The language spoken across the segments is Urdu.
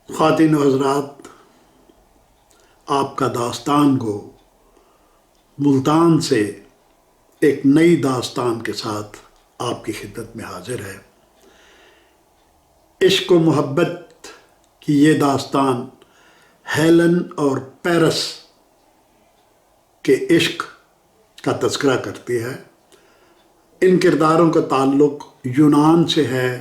خواتین و حضرات، آپ کا داستان گو ملتان سے ایک نئی داستان کے ساتھ آپ کی خدمت میں حاضر ہے۔ عشق و محبت کی یہ داستان ہیلن اور پیرس کے عشق کا تذکرہ کرتی ہے۔ ان کرداروں کا تعلق یونان سے ہے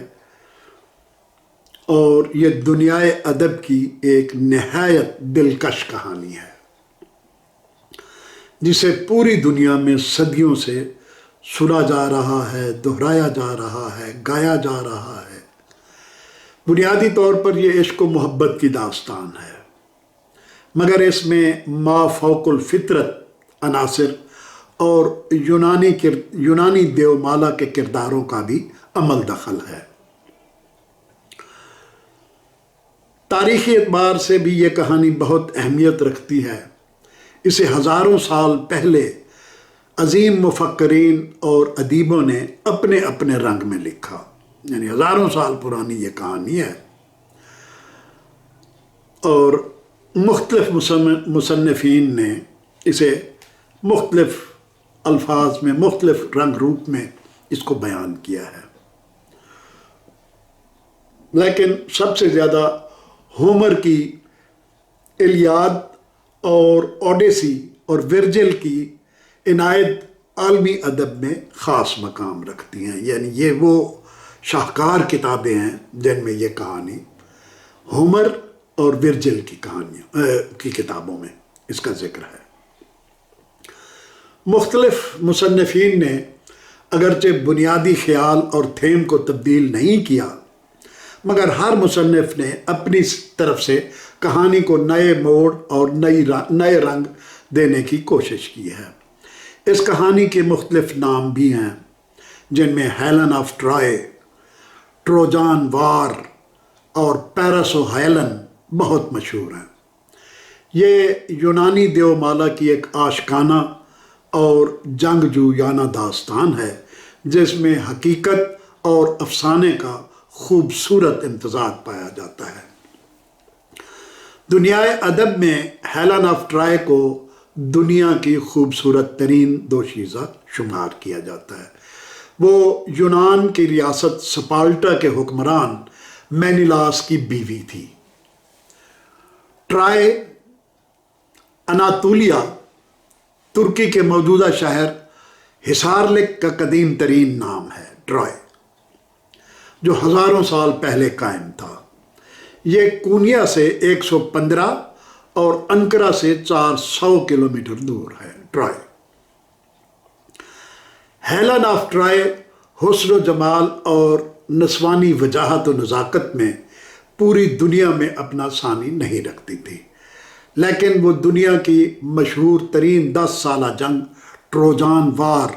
اور یہ دنیائے ادب کی ایک نہایت دلکش کہانی ہے جسے پوری دنیا میں صدیوں سے سنا جا رہا ہے، دہرایا جا رہا ہے، گایا جا رہا ہے۔ بنیادی طور پر یہ عشق و محبت کی داستان ہے، مگر اس میں ما فوق الفطرت عناصر اور یونانی دیومالا کے کرداروں کا بھی عمل دخل ہے۔ تاریخی اعتبار سے بھی یہ کہانی بہت اہمیت رکھتی ہے۔ اسے ہزاروں سال پہلے عظیم مفکرین اور ادیبوں نے اپنے اپنے رنگ میں لکھا، یعنی ہزاروں سال پرانی یہ کہانی ہے، اور مختلف مصنفین نے اسے مختلف الفاظ میں، مختلف رنگ روپ میں اس کو بیان کیا ہے۔ لیکن سب سے زیادہ ہومر کی الیاد اور اوڈیسی اور ورجل کی عنایت عالمی ادب میں خاص مقام رکھتی ہیں، یعنی یہ وہ شاہکار کتابیں ہیں جن میں یہ کہانی ہومر اور ورجل کی کی کتابوں میں اس کا ذکر ہے۔ مختلف مصنفین نے اگرچہ بنیادی خیال اور تھیم کو تبدیل نہیں کیا، مگر ہر مصنف نے اپنی طرف سے کہانی کو نئے موڑ اور نئے رنگ دینے کی کوشش کی ہے۔ اس کہانی کے مختلف نام بھی ہیں، جن میں ہیلن آف ٹرائے، ٹروجان وار اور پیرس و ہیلن بہت مشہور ہیں۔ یہ یونانی دیومالا کی ایک عاشقانہ اور جنگجویانہ داستان ہے، جس میں حقیقت اور افسانے کا خوبصورت امتزاج پایا جاتا ہے۔ دنیائے ادب میں ہیلن آف ٹرائے کو دنیا کی خوبصورت ترین دوشیزہ شمار کیا جاتا ہے۔ وہ یونان کی ریاست سپارٹا کے حکمران مینیلاس کی بیوی تھی۔ ٹرائے اناطولیہ، ترکی کے موجودہ شہر ہسارلک کا قدیم ترین نام ہے۔ ٹرائے جو ہزاروں سال پہلے قائم تھا، یہ کونیا سے 115 اور انقرہ سے 400 کلومیٹر دور ہے۔ ٹرائے، ہیلن آف ٹرائے حسن و جمال اور نسوانی وجاہت و نزاکت میں پوری دنیا میں اپنا ثانی نہیں رکھتی تھی، لیکن وہ دنیا کی مشہور ترین 10 سالہ جنگ ٹروجان وار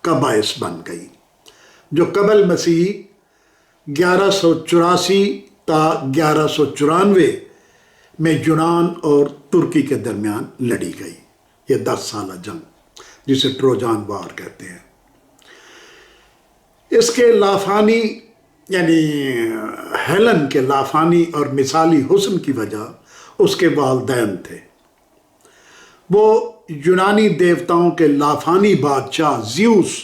کا باعث بن گئی، جو قبل مسیح 1184 تا 1194 میں یونان اور ترکی کے درمیان لڑی گئی۔ یہ 10 سالہ جنگ جسے ٹروجان وار کہتے ہیں۔ اس کے لافانی، یعنی ہیلن کے لافانی اور مثالی حسن کی وجہ اس کے والدین تھے۔ وہ یونانی دیوتاؤں کے لافانی بادشاہ زیوس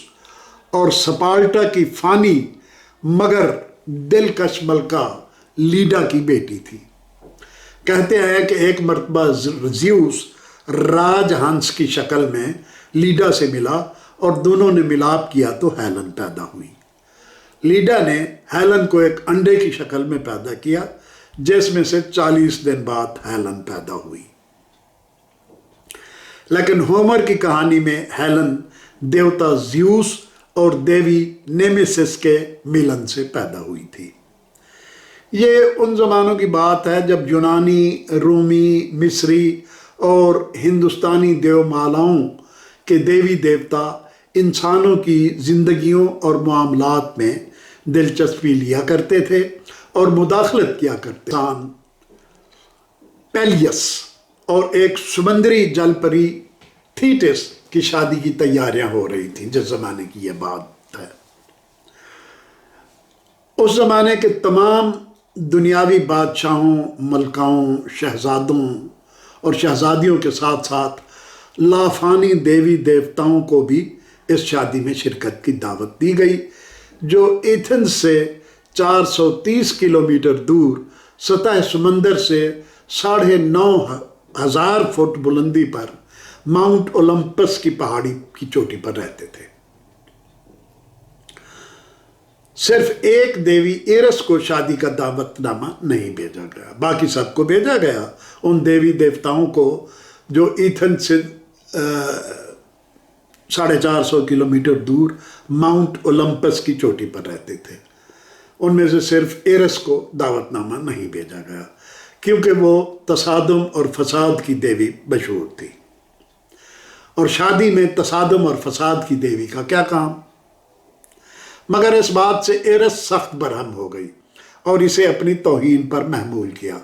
اور سپارٹا کی فانی مگر دلکش ملکہ لیڈا کی بیٹی تھی۔ کہتے ہیں کہ ایک مرتبہ زیوس راج ہنس کی شکل میں لیڈا سے ملا اور دونوں نے ملاپ کیا تو ہیلن پیدا ہوئی۔ لیڈا نے ہیلن کو ایک انڈے کی شکل میں پیدا کیا، جس میں سے 40 دن بعد ہیلن پیدا ہوئی۔ لیکن ہومر کی کہانی میں ہیلن دیوتا زیوس اور دیوی نیمیسس کے ملن سے پیدا ہوئی تھی۔ یہ ان زمانوں کی بات ہے جب یونانی، رومی، مصری اور ہندوستانی دیومالاؤں کے دیوی دیوتا انسانوں کی زندگیوں اور معاملات میں دلچسپی لیا کرتے تھے اور مداخلت کیا کرتے تھے۔ پیلیس اور ایک سمندری جل پری تھیٹس کی شادی کی تیاریاں ہو رہی تھیں، جس زمانے کی یہ بات ہے۔ اس زمانے کے تمام دنیاوی بادشاہوں، ملکاؤں، شہزادوں اور شہزادیوں کے ساتھ ساتھ لافانی دیوی دیوتاؤں کو بھی اس شادی میں شرکت کی دعوت دی گئی، جو ایتھنز سے 430 کلومیٹر دور سطح سمندر سے 9,500 فٹ بلندی پر ماؤنٹ اولمپس کی پہاڑی کی چوٹی پر رہتے تھے۔ صرف ایک دیوی ایرس کو شادی کا دعوت نامہ نہیں بھیجا گیا، باقی سب کو بھیجا گیا، ان دیوی دیوتاؤں کو جو ایتھن سے 450 کلومیٹر دور ماؤنٹ اولمپس کی چوٹی پر رہتے تھے۔ ان میں سے صرف ایرس کو دعوت نامہ نہیں بھیجا گیا، کیونکہ وہ تصادم اور فساد کی دیوی مشہور تھی، اور شادی میں تصادم اور فساد کی دیوی کا کیا کام؟ مگر اس بات سے ایرس سخت برہم ہو گئی اور اسے اپنی توہین پر محمول کیا۔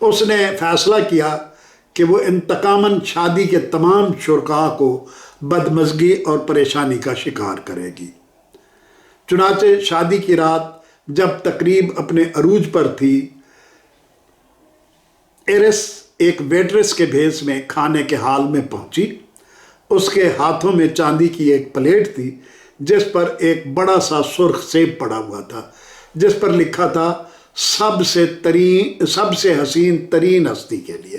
اس نے فیصلہ کیا کہ وہ انتقاماً شادی کے تمام شرکاء کو بدمزگی اور پریشانی کا شکار کرے گی۔ چنانچہ شادی کی رات جب تقریب اپنے عروج پر تھی، ایرس ایک ویٹرس کے بھیس میں کھانے کے حال میں پہنچی۔ اس کے ہاتھوں میں چاندی کی ایک پلیٹ تھی جس پر ایک بڑا سا سرخ سیب پڑا ہوا تھا، جس پر لکھا تھا سب سے حسین ترین ہستی کے لیے۔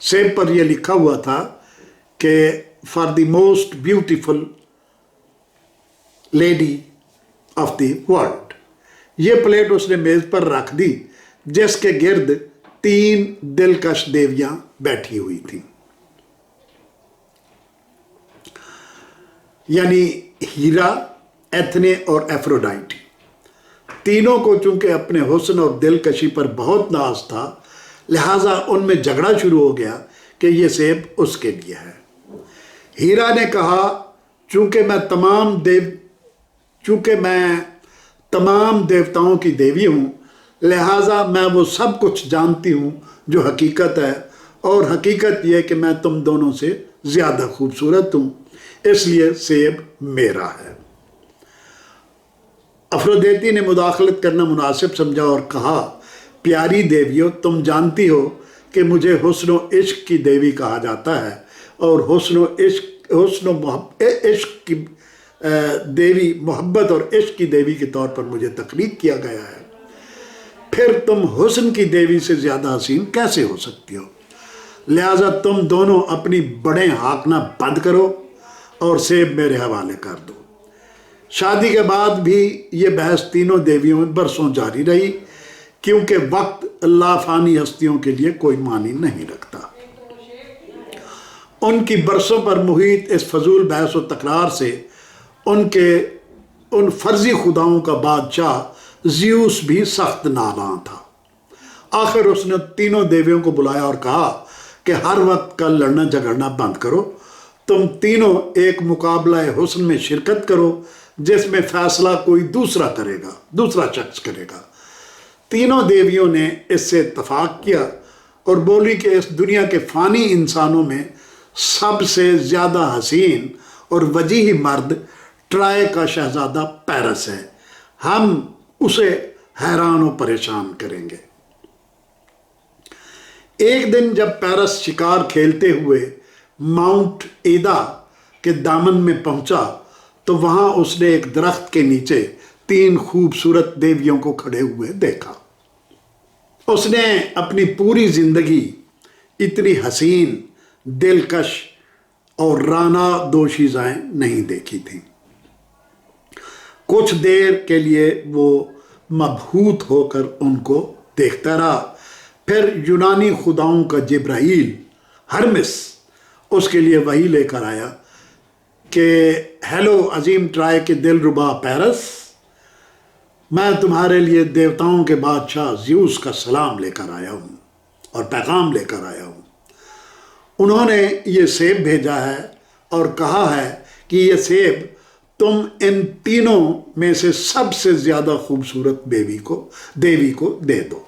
سیب پر یہ لکھا ہوا تھا کہ for the most beautiful lady of the world. یہ پلیٹ اس نے میز پر رکھ دی، جس کے گرد 3 دلکش دیویاں بیٹھی ہوئی تھیں، یعنی ہیرا، ایتھنے اور ایفروڈائٹی۔ تینوں کو چونکہ اپنے حسن اور دلکشی پر بہت ناز تھا، لہٰذا ان میں جھگڑا شروع ہو گیا کہ یہ سیب اس کے لیے ہے۔ ہیرا نے کہا، چونکہ میں تمام دیوتاؤں کی دیوی ہوں، لہٰذا میں وہ سب کچھ جانتی ہوں جو حقیقت ہے، اور حقیقت یہ کہ میں تم دونوں سے زیادہ خوبصورت ہوں، اس لیے سیب میرا ہے۔ افرودیتی نے مداخلت کرنا مناسب سمجھا اور کہا، پیاری دیویو، تم جانتی ہو کہ مجھے حسن و عشق کی دیوی کہا جاتا ہے، اور حسن و عشق کی دیوی، محبت اور عشق کی دیوی کے طور پر مجھے تخلیق کیا گیا ہے، پھر تم حسن کی دیوی سے زیادہ حسین کیسے ہو سکتی ہو؟ لہٰذا تم دونوں اپنی بڑیں ہانکنا بند کرو اور سیب میرے حوالے کر دو۔ شادی کے بعد بھی یہ بحث تینوں دیویوں میں برسوں جاری رہی، کیونکہ وقت اللہ فانی ہستیوں کے لیے کوئی معنی نہیں رکھتا۔ ان کی برسوں پر محیط اس فضول بحث و تکرار سے ان فرضی خداؤں کا بادشاہ زیوس بھی سخت ناراض تھا۔ آخر اس نے تینوں دیویوں کو بلایا اور کہا کہ ہر وقت کا لڑنا جھگڑنا بند کرو، تم تینوں ایک مقابلہ حسن میں شرکت کرو جس میں فیصلہ کوئی دوسرا شخص کرے گا۔ تینوں دیویوں نے اس سے اتفاق کیا اور بولی کہ اس دنیا کے فانی انسانوں میں سب سے زیادہ حسین اور وجیح مرد ٹرائے کا شہزادہ پیرس ہے، ہم اسے حیران و پریشان کریں گے۔ ایک دن جب پیرس شکار کھیلتے ہوئے ماؤنٹ ایدا کے دامن میں پہنچا تو وہاں اس نے ایک درخت کے نیچے 3 خوبصورت دیویوں کو کھڑے ہوئے دیکھا۔ اس نے اپنی پوری زندگی اتنی حسین، دلکش اور رانا دوشیزائیں نہیں دیکھی تھیں۔ کچھ دیر کے لیے وہ مبہوت ہو کر ان کو دیکھتا رہا، پھر یونانی خداؤں کا جبرائیل ہرمس اس کے لیے وحی لے کر آیا کہ ہیلو عظیم ٹرائے کے دل ربا پیرس، میں تمہارے لیے دیوتاؤں کے بادشاہ زیوس کا سلام لے کر آیا ہوں اور پیغام لے کر آیا ہوں۔ انہوں نے یہ سیب بھیجا ہے اور کہا ہے کہ یہ سیب تم ان تینوں میں سے سب سے زیادہ خوبصورت دیوی کو دے دو۔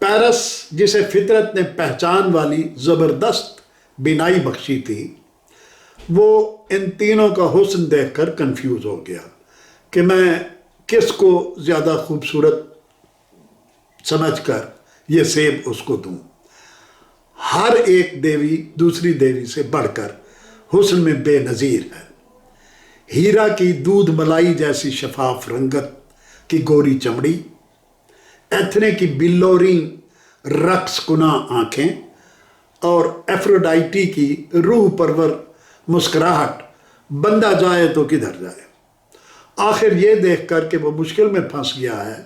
پیرس، جسے فطرت نے پہچان والی زبردست بینائی بخشی تھی، وہ ان تینوں کا حسن دیکھ کر کنفیوز ہو گیا کہ میں کس کو زیادہ خوبصورت سمجھ کر یہ سیب اس کو دوں۔ ہر ایک دیوی دوسری دیوی سے بڑھ کر حسن میں بے نظیر ہے۔ ہیرا کی دودھ ملائی جیسی شفاف رنگت کی گوری چمڑی، ایتھنے کی بلورین رقص کنا آنکھیں اور ایفروڈائٹی کی روح پرور مسکراہٹ، بندہ جائے تو کدھر جائے۔ آخر یہ دیکھ کر کہ وہ مشکل میں پھنس گیا ہے،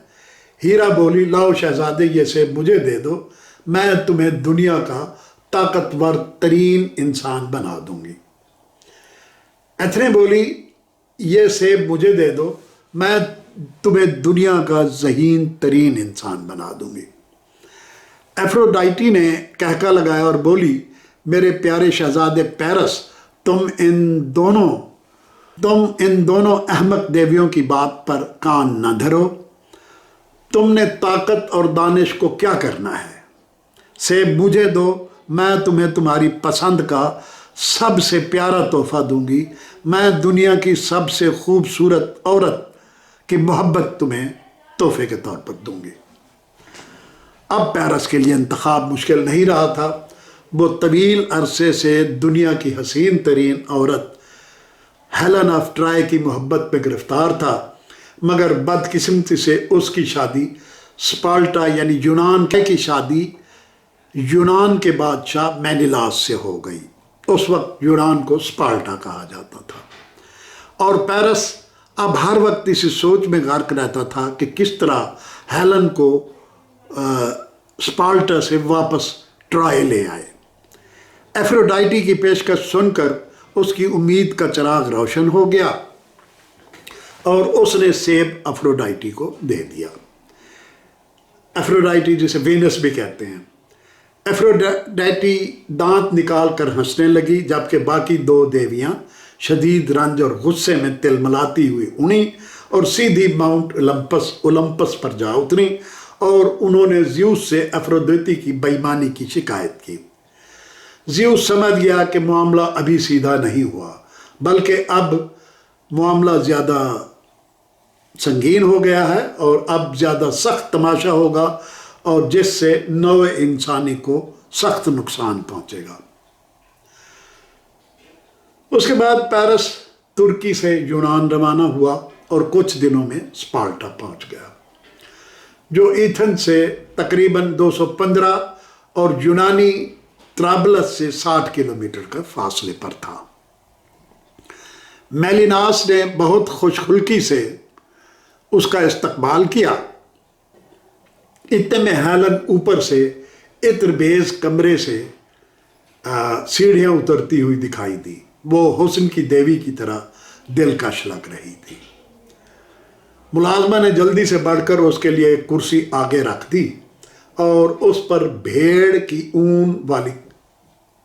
ہیرا بولی لاؤ شہزادے یہ سیب مجھے دے دو، میں تمہیں دنیا کا طاقتور ترین انسان بنا دوں گی۔ ایتھنے بولی یہ سیب مجھے دے دو، میں تمہیں دنیا کا ذہین ترین انسان بنا دوں گی۔ ایفروڈائٹی نے کہکا لگایا اور بولی میرے پیارے شہزادے پیرس، تم ان دونوں احمق دیویوں کی بات پر کان نہ دھرو۔ تم نے طاقت اور دانش کو کیا کرنا ہے؟ سیب مجھے دو، میں تمہیں تمہاری پسند کا سب سے پیارا تحفہ دوں گی، میں دنیا کی سب سے خوبصورت عورت کی محبت تمہیں تحفے کے طور پر دوں گی۔ اب پیرس کے لیے انتخاب مشکل نہیں رہا تھا۔ وہ طویل عرصے سے دنیا کی حسین ترین عورت ہیلن آف ٹرائی کی محبت میں گرفتار تھا، مگر بدقسمتی سے اس کی شادی سپارٹا یعنی یونان کی شادی یونان کے بادشاہ مینیلاس سے ہو گئی۔ اس وقت یونان کو سپارٹا کہا جاتا تھا، اور پیرس اب ہر وقت اسی سوچ میں غرق رہتا تھا کہ کس طرح ہیلن کو سپارٹا سے واپس ٹرائے لے آئے۔ ایفروڈائٹی کی پیشکش سن کر اس کی امید کا چراغ روشن ہو گیا اور اس نے سیب ایفروڈائٹی کو دے دیا۔ ایفروڈائٹی جسے وینس بھی کہتے ہیں۔ ایفروڈائٹی دانت نکال کر ہنسنے لگی، جبکہ باقی دو دیویاں شدید رنج اور غصے میں تلملاتی ہوئی اڑیں اور سیدھی ماؤنٹ اولمپس پر جا اتری، اور انہوں نے زیوس سے ایفرودیتی کی بے ایمانی کی شکایت کی۔ زیوس سمجھ گیا کہ معاملہ ابھی سیدھا نہیں ہوا، بلکہ اب معاملہ زیادہ سنگین ہو گیا ہے اور اب زیادہ سخت تماشا ہوگا، اور جس سے نوع انسانی کو سخت نقصان پہنچے گا۔ اس کے بعد پیرس ترکی سے یونان روانہ ہوا اور کچھ دنوں میں سپارٹا پہنچ گیا، جو ایتھن سے تقریباً 215 اور یونانی طرابلس سے 60 کلومیٹر کا فاصلے پر تھا۔ میلیناس نے بہت خوش خلقی سے اس کا استقبال کیا۔ اتنے میں ہیلن اوپر سے عطر بیز کمرے سے سیڑھیاں اترتی ہوئی دکھائی دی۔ وہ حسن کی دیوی کی طرح دلکش لگ رہی تھی۔ ملازمہ نے جلدی سے بڑھ کر اس کے لیے ایک کرسی آگے رکھ دی اور اس پر بھیڑ کی اون والی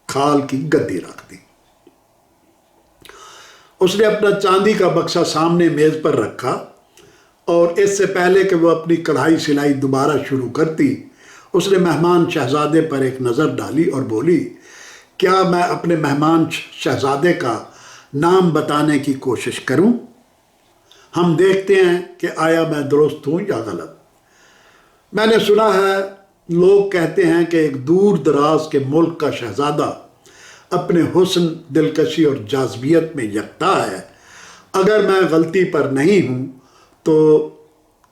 کھال کی گدی رکھ دی۔ اس نے اپنا چاندی کا بکسہ سامنے میز پر رکھا، اور اس سے پہلے کہ وہ اپنی کڑھائی سلائی دوبارہ شروع کرتی، اس نے مہمان شہزادے پر ایک نظر ڈالی اور بولی کیا میں اپنے مہمان شہزادے کا نام بتانے کی کوشش کروں؟ ہم دیکھتے ہیں کہ آیا میں درست ہوں یا غلط۔ میں نے سنا ہے لوگ کہتے ہیں کہ ایک دور دراز کے ملک کا شہزادہ اپنے حسن، دلکشی اور جاذبیت میں یکتا ہے۔ اگر میں غلطی پر نہیں ہوں تو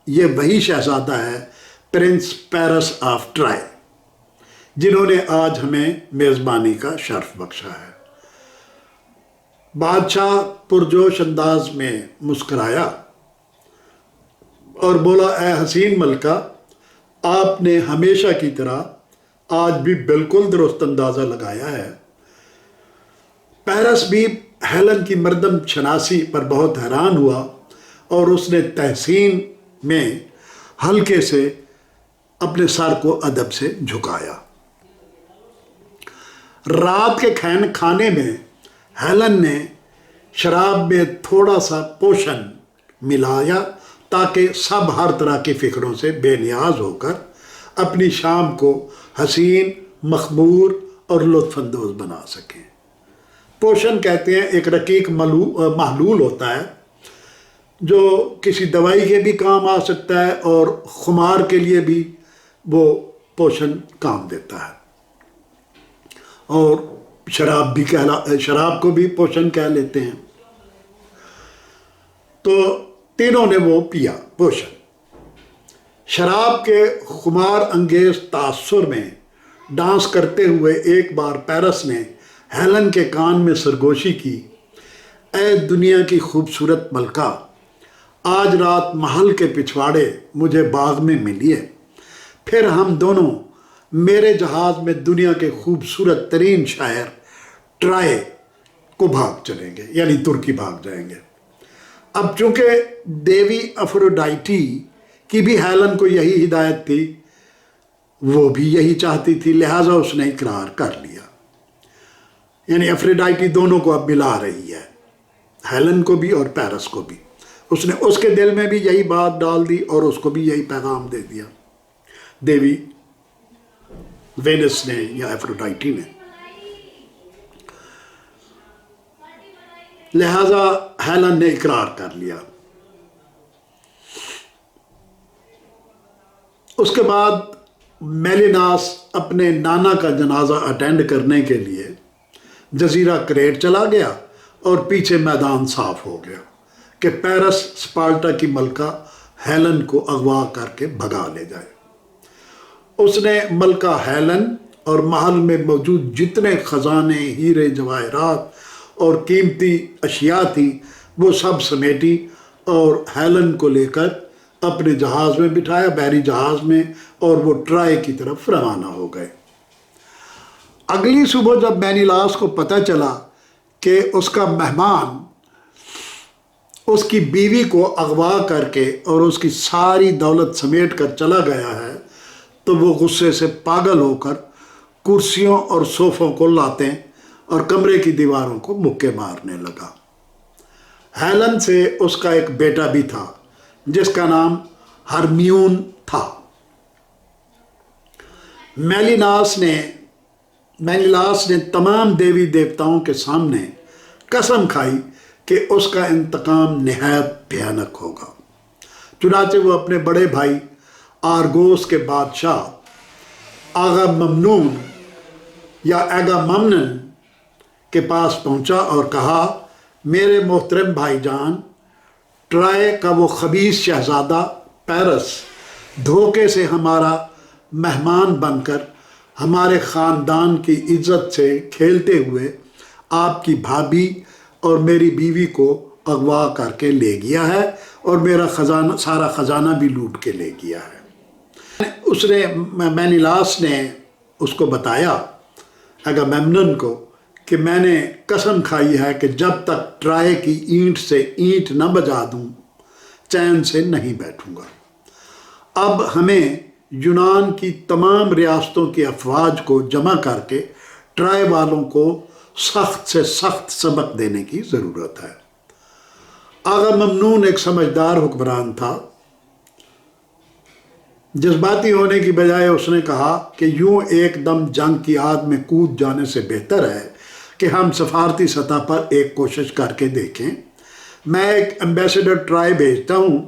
یہ وہی شہزادہ ہے، پرنس پیرس آف ٹرائی، جنہوں نے آج ہمیں میزبانی کا شرف بخشا ہے۔ بادشاہ پرجوش انداز میں مسکرایا اور بولا اے حسین ملکہ، آپ نے ہمیشہ کی طرح آج بھی بالکل درست اندازہ لگایا ہے۔ پیرس بھی ہیلن کی مردم شناسی پر بہت حیران ہوا اور اس نے تحسین میں ہلکے سے اپنے سر کو ادب سے جھکایا۔ رات کے کھانے میں ہیلن نے شراب میں تھوڑا سا پوشن ملایا تاکہ سب ہر طرح کی فکروں سے بے نیاز ہو کر اپنی شام کو حسین، مخمور اور لطف اندوز بنا سکیں۔ پوشن کہتے ہیں ایک رقیق محلول ہوتا ہے جو کسی دوائی کے بھی کام آ سکتا ہے اور خمار کے لیے بھی وہ پوشن کام دیتا ہے، اور شراب کو بھی پوشن کہہ لیتے ہیں۔ تو تینوں نے وہ پیا پوشن۔ شراب کے خمار انگیز تاثر میں ڈانس کرتے ہوئے ایک بار پیرس نے ہیلن کے کان میں سرگوشی کی، اے دنیا کی خوبصورت ملکہ، آج رات محل کے پچھواڑے مجھے باغ میں ملیے، پھر ہم دونوں میرے جہاز میں دنیا کے خوبصورت ترین شہر ٹرائے کو بھاگ چلیں گے، یعنی ترکی بھاگ جائیں گے۔ اب چونکہ دیوی افروڈائٹی کی بھی ہیلن کو یہی ہدایت تھی، وہ بھی یہی چاہتی تھی، لہٰذا اس نے اقرار کر لیا۔ یعنی افروڈائٹی دونوں کو اب ملا رہی ہے، ہیلن کو بھی اور پیرس کو بھی۔ اس نے اس کے دل میں بھی یہی بات ڈال دی اور اس کو بھی یہی پیغام دے دیا دیوی وینس نے یا افروڈائٹی نے۔ لہذا ہیلن نے اقرار کر لیا۔ اس کے بعد میلیناس اپنے نانا کا جنازہ اٹینڈ کرنے کے لیے جزیرہ کریٹ چلا گیا اور پیچھے میدان صاف ہو گیا کہ پیرس اسپارٹا کی ملکہ ہیلن کو اغوا کر کے بھگا لے جائے۔ اس نے ملکہ ہیلن اور محل میں موجود جتنے خزانے، ہیرے جواہرات اور قیمتی اشیاء تھی وہ سب سمیٹی اور ہیلن کو لے کر اپنے جہاز میں بٹھایا، بحری جہاز میں، اور وہ ٹرائے کی طرف روانہ ہو گئے۔ اگلی صبح جب مینیلاس کو پتہ چلا کہ اس کا مہمان اس کی بیوی کو اغوا کر کے اور اس کی ساری دولت سمیٹ کر چلا گیا ہے، تو وہ غصے سے پاگل ہو کر کرسیوں اور صوفوں کو لاتیں اور کمرے کی دیواروں کو مکے مارنے لگا۔ ہیلن سے اس کا ایک بیٹا بھی تھا جس کا نام ہرمیون تھا۔ مینیلاس نے تمام دیوی دیوتاؤں کے سامنے قسم کھائی کہ اس کا انتقام نہایت بھیانک ہوگا۔ چنانچہ وہ اپنے بڑے بھائی آرگوس کے بادشاہ آغا ممنون یا ایگاممنن کے پاس پہنچا اور کہا، میرے محترم بھائی جان، ٹرائے کا وہ خبیث شہزادہ پیرس دھوکے سے ہمارا مہمان بن کر ہمارے خاندان کی عزت سے کھیلتے ہوئے آپ کی بھابھی اور میری بیوی کو اغوا کر کے لے گیا ہے اور میرا سارا خزانہ بھی لوٹ کے لے گیا ہے۔ مینیلاس نے اس کو بتایا اگاممنن کو کہ میں نے قسم کھائی ہے کہ جب تک ٹرائے کی اینٹ سے اینٹ نہ بجا دوں چین سے نہیں بیٹھوں گا۔ اب ہمیں یونان کی تمام ریاستوں کی افواج کو جمع کر کے ٹرائے والوں کو سخت سے سخت سبق دینے کی ضرورت ہے۔ آغا ممنون ایک سمجھدار حکمران تھا۔ جذباتی ہونے کی بجائے اس نے کہا کہ یوں ایک دم جنگ کی آگ میں کود جانے سے بہتر ہے کہ ہم سفارتی سطح پر ایک کوشش کر کے دیکھیں۔ میں ایک ایمبیسڈر ٹرائے بھیجتا ہوں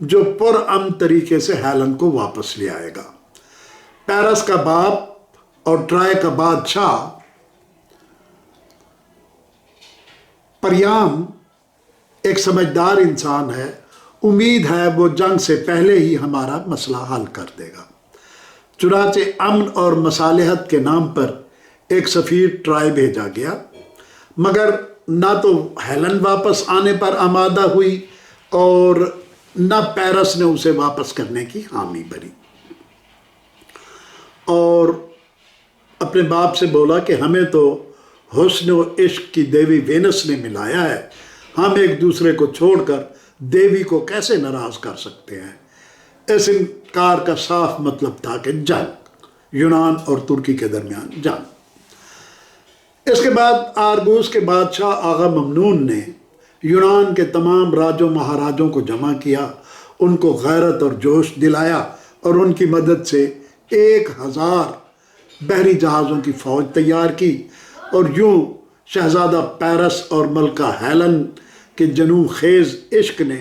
جو پرامن طریقے سے ہیلن کو واپس لے آئے گا۔ پیرس کا باپ اور ٹرائے کا بادشاہ پریام ایک سمجھدار انسان ہے، امید ہے وہ جنگ سے پہلے ہی ہمارا مسئلہ حل کر دے گا۔ چنانچہ امن اور مصالحت کے نام پر ایک سفیر ٹرائے بھیجا گیا، مگر نہ تو ہیلن واپس آنے پر آمادہ ہوئی اور نہ پیرس نے اسے واپس کرنے کی حامی بھری، اور اپنے باپ سے بولا کہ ہمیں تو حسن و عشق کی دیوی وینس نے ملایا ہے، ہم ایک دوسرے کو چھوڑ کر دیوی کو کیسے ناراض کر سکتے ہیں۔ اس انکار کا صاف مطلب تھا کہ جنگ، یونان اور ترکی کے درمیان جنگ۔ اس کے بعد آرگوس کے بادشاہ آغا ممنون نے یونان کے تمام راجوں مہاراجوں کو جمع کیا، ان کو غیرت اور جوش دلایا اور ان کی مدد سے 1000 بحری جہازوں کی فوج تیار کی، اور یوں شہزادہ پیرس اور ملکہ ہیلن کے جنون خیز عشق نے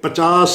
50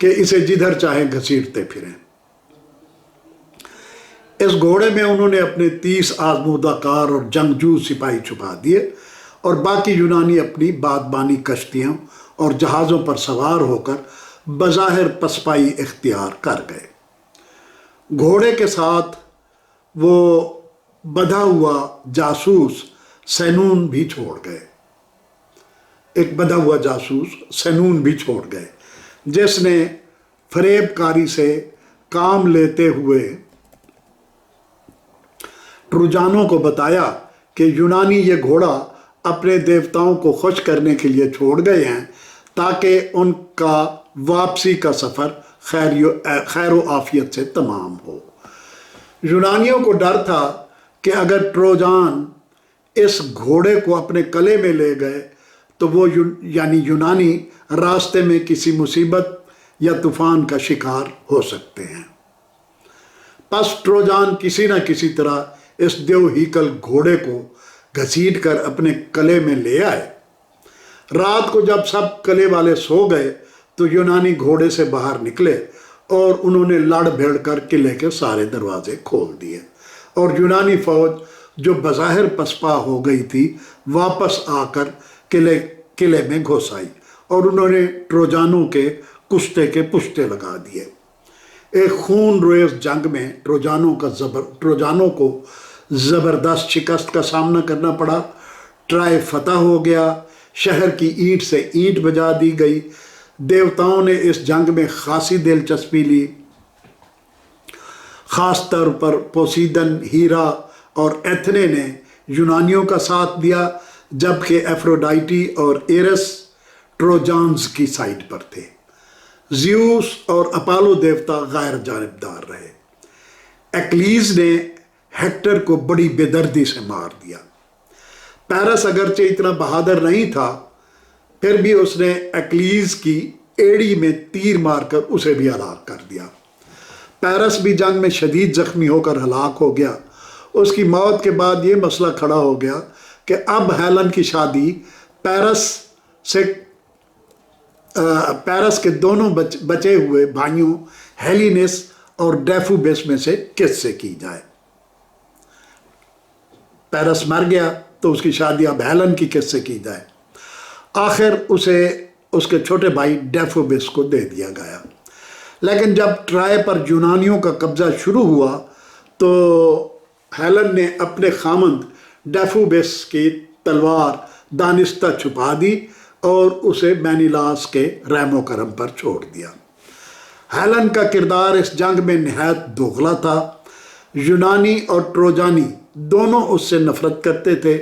کہ اسے جدھر چاہے گھسیٹتے پھریں۔ اس گھوڑے میں انہوں نے اپنے 30 آزمودہ کار اور جنگجو سپاہی چھپا دیے اور باقی یونانی اپنی بادبانی کشتیوں اور جہازوں پر سوار ہو کر بظاہر پسپائی اختیار کر گئے۔ گھوڑے کے ساتھ وہ بدھا ہوا جاسوس سینون بھی چھوڑ گئے، ایک بدھا ہوا جاسوس سینون بھی چھوڑ گئے، جس نے فریب کاری سے کام لیتے ہوئے ٹروجانوں کو بتایا کہ یونانی یہ گھوڑا اپنے دیوتاؤں کو خوش کرنے کے لیے چھوڑ گئے ہیں تاکہ ان کا واپسی کا سفر خیر و عافیت سے تمام ہو۔ یونانیوں کو ڈر تھا کہ اگر ٹروجان اس گھوڑے کو اپنے قلعے میں لے گئے تو وہ یعنی یونانی راستے میں کسی مصیبت یا طوفان کا شکار ہو سکتے ہیں۔ پس ٹروجان کسی نہ کسی طرح اس دیو ہیکل گھوڑے کو گھسیٹ کر اپنے قلعے میں لے آئے۔ رات کو جب سب قلعے والے سو گئے تو یونانی گھوڑے سے باہر نکلے اور انہوں نے لڑ بھیڑ کر قلعے کے سارے دروازے کھول دیے، اور یونانی فوج جو بظاہر پسپا ہو گئی تھی واپس آ کر قلعے میں گھس آئی اور انہوں نے ٹروجانوں کے کشتے کے پشتے لگا دیے۔ ایک خون ریز جنگ میں ٹروجانوں کو زبردست شکست کا سامنا کرنا پڑا۔ ٹرائے فتح ہو گیا، شہر کی اینٹ سے اینٹ بجا دی گئی۔ دیوتاؤں نے اس جنگ میں خاصی دلچسپی لی، خاص طور پر پوسیدن، ہیرا اور ایتھنے نے یونانیوں کا ساتھ دیا، جبکہ ایفروڈائٹی اور ایرس ٹروجانز کی سائٹ پر تھے۔ زیوس اور اپالو دیوتا غیر جانبدار رہے۔ ایکلیز نے ہیکٹر کو بڑی بے دردی سے مار دیا۔ پیرس اگرچہ اتنا بہادر نہیں تھا، پھر بھی اس نے ایکلیز کی ایڑی میں تیر مار کر اسے بھی ہلاک کر دیا۔ پیرس بھی جنگ میں شدید زخمی ہو کر ہلاک ہو گیا۔ اس کی موت کے بعد یہ مسئلہ کھڑا ہو گیا کہ اب ہیلن کی شادی پیرس کے دونوں بچے ہوئے بھائیوں ہیلینس اور ڈیفوبیس میں سے کس سے کی جائے۔ پیرس مر گیا تو اس کی شادی اب ہیلن کی کس سے کی جائے۔ آخر اسے اس کے چھوٹے بھائی ڈیفوبیس کو دے دیا گیا۔ لیکن جب ٹرائے پر یونانیوں کا قبضہ شروع ہوا تو ہیلن نے اپنے خامند ڈیفوبیس کی تلوار دانستہ چھپا دی اور اسے مینیلاس کے رحم و کرم پر چھوڑ دیا۔ ہیلن کا کردار اس جنگ میں نہایت دوغلا تھا۔ یونانی اور ٹروجانی دونوں اس سے نفرت کرتے تھے۔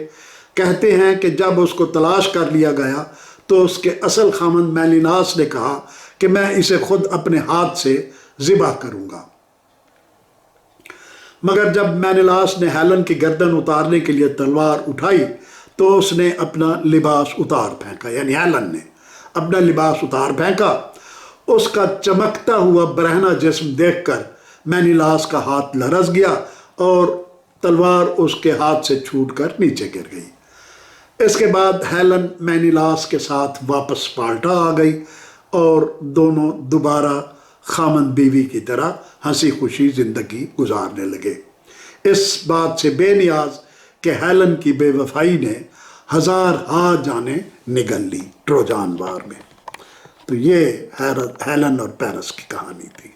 کہتے ہیں کہ جب اس کو تلاش کر لیا گیا تو اس کے اصل خامند مینیلاس نے کہا کہ میں اسے خود اپنے ہاتھ سے ذبح کروں گا، مگر جب مینیلاس نے ہیلن کی گردن اتارنے کے لیے تلوار اٹھائی تو اس نے اپنا لباس اتار پھینکا، یعنی ہیلن نے اپنا لباس اتار پھینکا۔ اس کا چمکتا ہوا برہنہ جسم دیکھ کر مینیلاس کا ہاتھ لرز گیا اور تلوار اس کے ہاتھ سے چھوٹ کر نیچے گر گئی۔ اس کے بعد ہیلن مینیلاس کے ساتھ واپس پالٹا آ گئی اور دونوں دوبارہ خامند بیوی کی طرح ہنسی خوشی زندگی گزارنے لگے۔ اس بات سے بے نیاز کہ ہیلن کی بے وفائی نے 1000 جانیں نگل لی ٹروجان وار میں۔ تو یہ ہیلن اور پیرس کی کہانی تھی۔